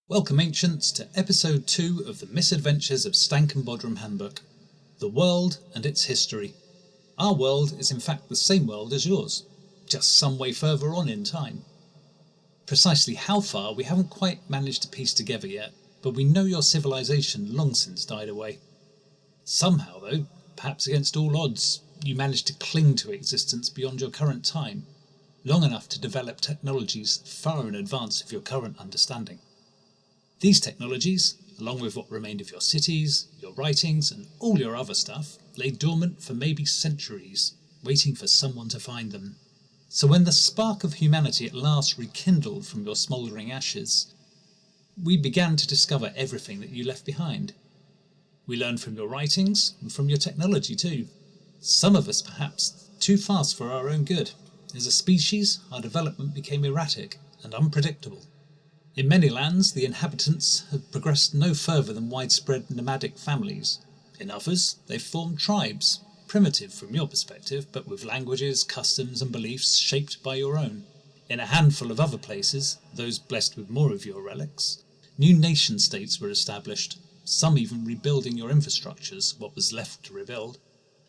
Welcome, Ancients, to Episode 2 of the Misadventures of Stank and Bohdrum Handbook, The World and Its History. Our world is in fact the same world as yours, just some way further on in time. Precisely how far we haven't quite managed to piece together yet, but we know your civilization long since died away. Somehow though, perhaps against all odds, you managed to cling to existence beyond your current time, long enough to develop technologies far in advance of your current understanding. These technologies, along with what remained of your cities, your writings and all your other stuff, lay dormant for maybe centuries, waiting for someone to find them. So when the spark of humanity at last rekindled from your smouldering ashes, we began to discover everything that you left behind. We learned from your writings and from your technology too. Some of us perhaps too fast for our own good. As a species, our development became erratic and unpredictable. In many lands, the inhabitants have progressed no further than widespread nomadic families. In others, they've formed tribes, primitive from your perspective, but with languages, customs and beliefs shaped by your own. In a handful of other places, those blessed with more of your relics, new nation-states were established, some even rebuilding your infrastructures, what was left to rebuild,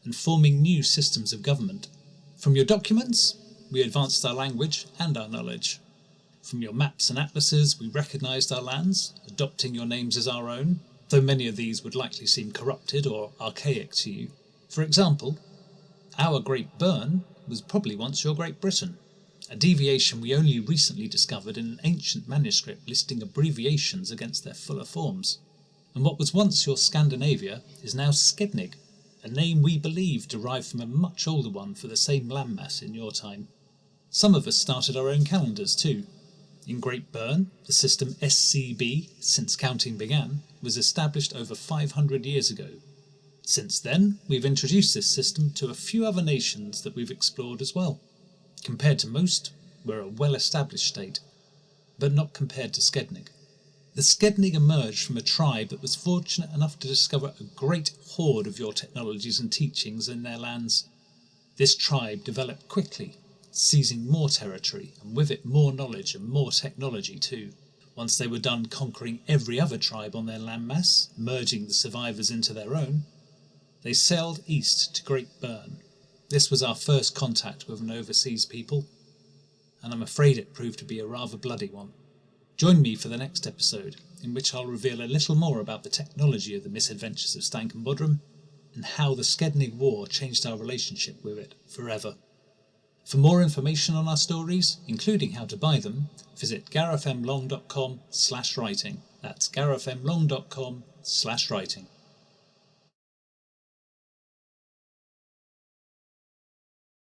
and forming new systems of government. From your documents, we advanced our language and our knowledge. From your maps and atlases, we recognised our lands, adopting your names as our own, though many of these would likely seem corrupted or archaic to you. For example, our Great Burn was probably once your Great Britain, a deviation we only recently discovered in an ancient manuscript listing abbreviations against their fuller forms. And what was once your Scandinavia is now Skednig, a name we believe derived from a much older one for the same landmass in your time. Some of us started our own calendars too. In Great Burn, the system SCB, since counting began, was established over 500 years ago. Since then, we've introduced this system to a few other nations that we've explored as well. Compared to most, we're a well-established state, but not compared to Skednig. The Skednig emerged from a tribe that was fortunate enough to discover a great hoard of your technologies and teachings in their lands. This tribe developed quickly, seizing more territory, and with it more knowledge and more technology too. Once they were done conquering every other tribe on their landmass, merging the survivors into their own, they sailed east to Great Burn. This was our first contact with an overseas people, and I'm afraid it proved to be a rather bloody one. Join me for the next episode, in which I'll reveal a little more about the technology of the Misadventures of Stank and Bohdrum, and how the Skednig War changed our relationship with it forever. For more information on our stories, including how to buy them, visit garethmlong.com/writing. That's garethmlong.com/writing.